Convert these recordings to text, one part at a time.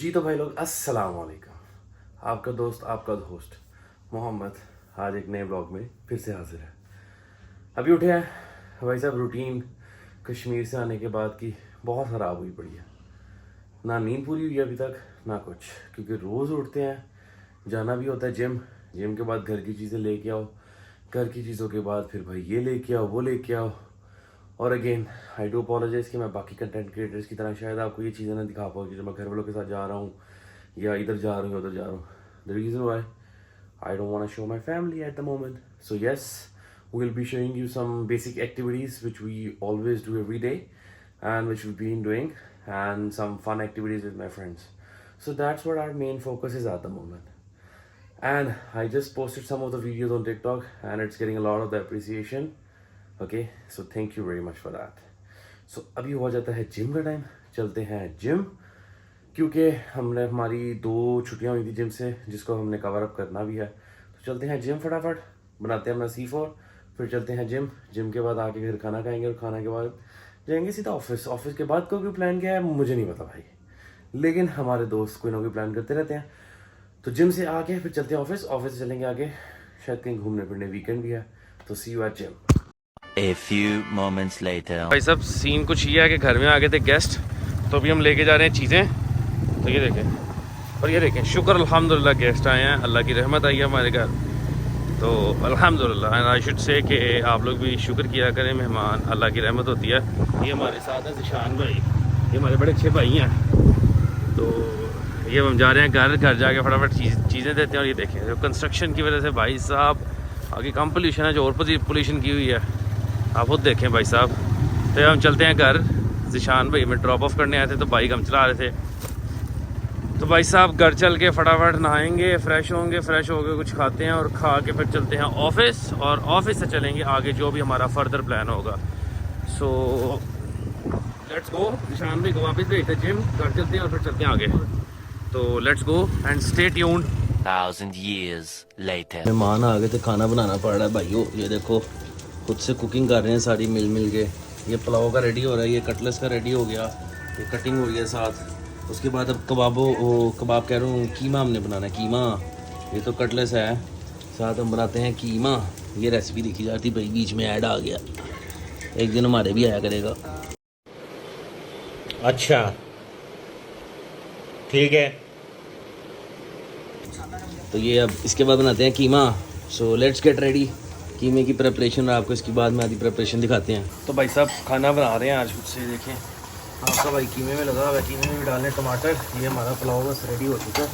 जी तो भाई लोग अस्सलाम वालेकुम। आपका दोस्त आपका होस्ट मोहम्मद आज एक नए ब्लॉग में फिर से हाजिर है। अभी उठे हैं भाई साहब। रूटीन कश्मीर से आने के बाद की बहुत ख़राब हुई पड़ी है। ना नींद पूरी हुई है अभी तक ना कुछ, क्योंकि रोज़ उठते हैं, जाना भी होता है जिम। जिम के बाद घर की चीज़ें लेके आओ, घर की चीज़ों के बाद फिर भाई ये लेके आओ वो लेके आओ। और अगेन आई डू अपोलोजाइज़ कि मैं बाकी कंटेंट क्रिएटर्स की तरह शायद आपको ये चीज़ें ना दिखा पाऊँ कि जो मैं घर वालों के साथ जा रहा हूँ या इधर जा रहा हूँ उधर जा रहा हूँ। The reason why I don't want to show my family at the moment. So yes, we will be showing you some basic activities which we always do every day and which we've been doing, and some fun activities with my friends. So that's what our main focus is at the moment. And I just posted some of the videos on TikTok and it's getting a lot of the appreciation. Okay, so thank you very much for that. So अभी हो जाता है gym का time, चलते हैं gym, क्योंकि हमने हमारी 2 छुट्टियां हुई थी जिम से जिसको हमने कवर अप करना भी है। तो चलते हैं जिम, फटाफट बनाते हैं अपना C4, फिर चलते हैं जिम। जिम के बाद आके फिर खाना खाएंगे और खाना के बाद जाएंगे सीधा ऑफिस। ऑफिस के बाद कोई प्लान क्या है मुझे नहीं पता भाई, लेकिन हमारे दोस्त कोई ना कोई प्लान करते रहते हैं। तो जिम से आके फिर चलते हैं ऑफिस, ऑफिस से चलेंगे आगे, शायद कहीं घूमने फिरने, वीकेंड भी है। तो see you at gym. A few moments later. भाई साहब सीन कुछ ये है कि घर में आ गए थे गेस्ट, तो अभी हम लेके जा रहे हैं चीज़ें। तो ये देखें और ये देखें, शुक्र अल्हम्दुलिल्लाह गेस्ट आए हैं, अल्लाह की रहमत आई है हमारे घर। तो अल्हम्दुलिल्लाह, एंड आई शुड से कि आप लोग भी शुक्र किया करें, मेहमान अल्लाह की रहमत होती है। ये हमारे साथ है ज़िशान भाई, ये हमारे बड़े अच्छे भाई हैं। तो ये हम जा रहे हैं घर जाके फटाफट चीज़ें देते हैं। और ये देखें जो कंस्ट्रक्शन की वजह से भाई साहब आगे कम पोल्यूशन है, जो और पोल्यूशन की हुई है आप खुद देखें भाई साहब। तो हम चलते हैं घर, ज़िशान भाई हमें ड्रॉप ऑफ करने आए थे तो बाइक हम चला रहे थे। तो भाई साहब घर चल के फटाफट नहाएंगे, फ्रेश होंगे, फ्रेश होके कुछ खाते हैं और खा के फिर चलते हैं ऑफिस, और ऑफिस से चलेंगे आगे जो भी हमारा फर्दर प्लान होगा। So let's go. निशान भाई को वापस भेजते जिम, घर चलते हैं और फिर चलते हैं आगे। तो let's go and stay tuned. 1,000 years later. मेहमान आ गए थे, खाना बनाना पड़ रहा है भाइयों। ये देखो खुद से कुकिंग कर रहे हैं सारी मिल के। ये पुलाव का रेडी हो रहा है, ये कटलेस का रेडी हो गया, ये कटिंग हो रही है साथ। उसके बाद अब कबाब कह रहा हूँ, कीमा हमने बनाना है, कीमा। ये तो कटलेस है, साथ हम बनाते हैं कीमा। ये रेसिपी देखी जाती भाई, बीच में ऐड आ गया, एक दिन हमारे भी आया करेगा। अच्छा ठीक है। तो ये अब इसके बाद बनाते हैं keema. So let's get ready. कीमे की प्रिपरेशन आपको इसके बाद में आधी प्रिपरेशन दिखाते हैं। तो भाई साहब खाना बना रहे हैं आज खुद से, देखें आपका भाई कीमे में लगा हुआ है। कीमे में भी डालने टमाटर। ये हमारा पुलाव बस रेडी हो चुका है।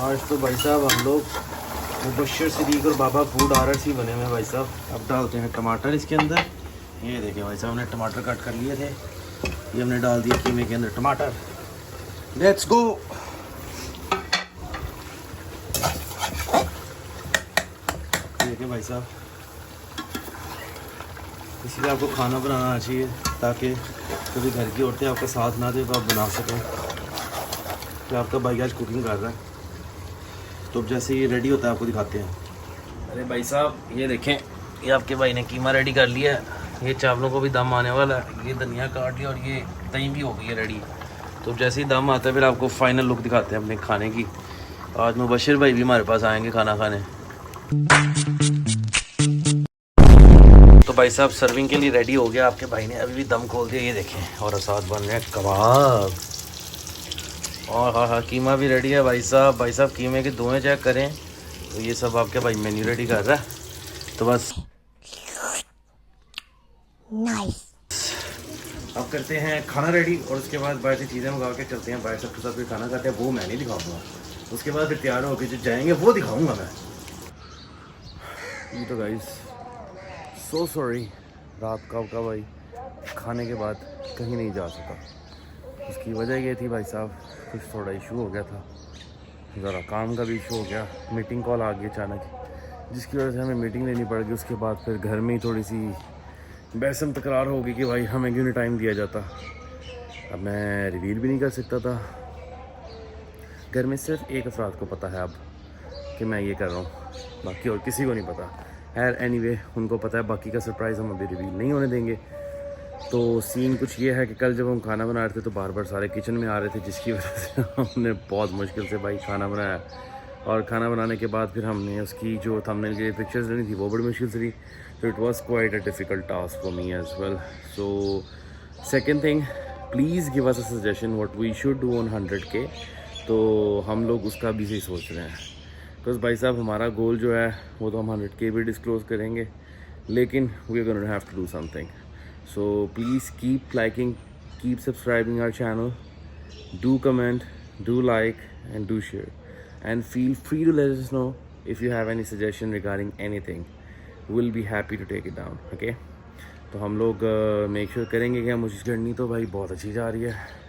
आज तो भाई साहब हम लोग मुबशर सिद्दीक और बाबा फूड आर्टिस्ट ही बने हुए हैं भाई साहब। अब डालते हैं टमाटर इसके अंदर। ये देखें भाई साहब हमने टमाटर कट कर लिए थे, ये हमने डाल दिया कीमे के अंदर टमाटर। Let's go. देखें भाई साहब, इसलिए आपको खाना बनाना आना चाहिए ताकि कभी घर की औरतें आपका साथ ना दे तो आप बना सकें। तो आपका भाई आज कुकिंग कर रहा है, तो अब जैसे ये रेडी होता है आपको दिखाते हैं। अरे भाई साहब ये देखें, ये आपके भाई ने कीमा रेडी कर लिया है। ये चावलों को भी दम आने वाला है, ये धनिया काट लिया और ये दही भी हो गई है रेडी। तो जैसे ही दम आता है फिर आपको फाइनल लुक दिखाते हैं अपने खाने की। आज मुबशर भाई भी हमारे पास आएंगे खाना खाने। तो भाई साहब सर्विंग के लिए रेडी हो गया, आपके भाई ने अभी भी दम खोल दिया, ये देखें। और साथ बन रहे हैं कबाब, और हाँ कीमा भी रेडी है भाई साहब। भाई साहब कीमे के धुएँ चेक करें। तो ये सब आपके भाई मेन्यू रेडी कर रहा है। तो बस नाइस। अब करते हैं खाना रेडी और उसके बाद बाहर से चीज़ें मंगा के चलते हैं भाई साहब के साथ फिर खाना खाते हैं। वो मैं नहीं दिखाऊंगा, उसके बाद फिर तैयार होकर जो जाएंगे वो दिखाऊंगा मैं। ये तो गाइस सो सॉरी, रात का भाई खाने के बाद कहीं नहीं जा सका। उसकी वजह ये थी भाई साहब, कुछ थोड़ा इशू हो गया था, ज़रा काम का भी इशू हो गया। मीटिंग कॉल आ गई अचानक, जिसकी वजह से हमें मीटिंग लेनी पड़ गई। उसके बाद फिर घर में ही थोड़ी सी बहसम तकरार हो गई कि भाई हमें क्यों नहीं टाइम दिया जाता। अब मैं रिवील भी नहीं कर सकता था, घर में सिर्फ एक अफराद को पता है अब कि मैं ये कर रहा हूँ, बाकी और किसी को नहीं पता। खैर एनीवे उनको पता है, बाकी का सरप्राइज़ हम अभी रिवील नहीं होने देंगे। तो सीन कुछ ये है कि कल जब हम खाना बना रहे थे तो बार बार सारे किचन में आ रहे थे, जिसकी वजह से हमने बहुत मुश्किल से भाई खाना बनाया। और खाना बनाने के बाद फिर हमने उसकी जो थंबनेल के लिए पिक्चर्स लेनी थी वो बड़ी मुश्किल से ली। तो it was quite a difficult task for me as well. So second thing, please give us a suggestion what we should do on 100K। तो हम लोग उसका भी सही सोच रहे हैं, बिकॉज भाई साहब हमारा गोल जो है वो तो हम 100K भी डिस्क्लोज़ करेंगे, लेकिन we are gonna have to do something. So please keep liking, keep subscribing our channel, do comment, do like and do share, and feel free to let us know if you have any suggestion regarding anything. We'll be happy to take it down, okay? तो हम लोग make sure करेंगे कि मुझे journey तो भाई बहुत अच्छी जा रही है।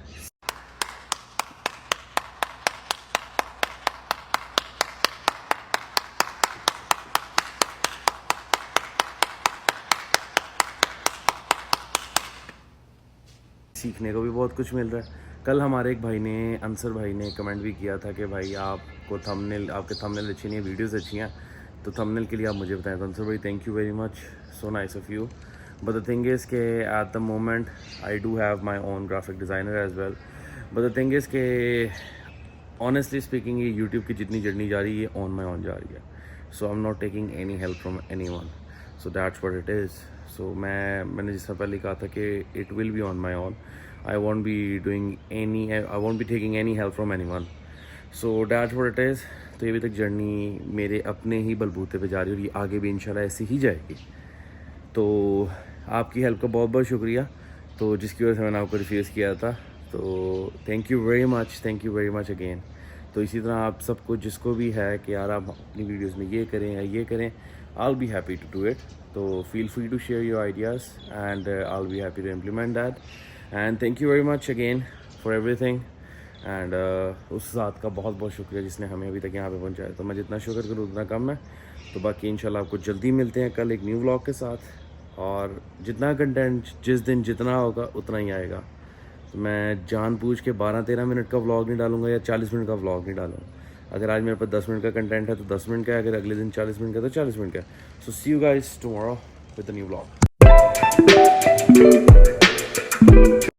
सीखने को भी बहुत कुछ मिल रहा है। कल हमारे एक भाई ने, अंसर भाई ने कमेंट भी किया था कि भाई आपको थंबनेल, आपके थंबनेल अच्छी नहीं है, वीडियोस अच्छी हैं, तो थंबनेल के लिए आप मुझे बताएं। तो अंसर भाई thank you very much, so nice of you. But the thing is के at the moment I do have my own graphic designer as well. But the thing is के ऑनेस्टली स्पीकिंग ये यूट्यूब की जितनी journey जा रही है on my on जा रही है। So I am not taking any help from anyone, so that's what it is. So मैंने जिस तरह पहले कहा था कि it will be on my own, I won't be taking any help from anyone. So that's what it is. तो ये अभी तक जर्नी मेरे अपने ही बलबूते पे जा रही है और ये आगे भी इंशाल्लाह ऐसी ही जाएगी। तो आपकी हेल्प का बहुत बहुत शुक्रिया, तो जिसकी वजह से मैंने आपको रिफ्यूज़ किया था। तो thank you very much again. तो इसी तरह आप सबको जिसको भी है कि यार आप अपनी वीडियोस में ये करें या ये करें, I'll be happy to do it. तो feel free to share your ideas and I'll be happy to implement that. And thank you very much again for everything. And उस ज़ात का बहुत बहुत शुक्रिया जिसने हमें अभी तक यहाँ पे पहुँचाया। तो मैं जितना शुक्र करूँ उतना कम है। तो बाकी इंशाल्लाह आपको जल्दी मिलते हैं कल एक न्यू व्लॉग के साथ, और जितना कंटेंट जिस दिन जितना होगा उतना ही आएगा। तो मैं जानबूझ के 12-13 मिनट का व्लॉग नहीं डालूंगा या 40 मिनट का व्लॉग नहीं डालूंगा। अगर आज मेरे पास 10 मिनट का कंटेंट है तो 10 मिनट का है, अगर अगले दिन 40 मिनट का तो 40 मिनट का। So see you guys tomorrow with the new vlog.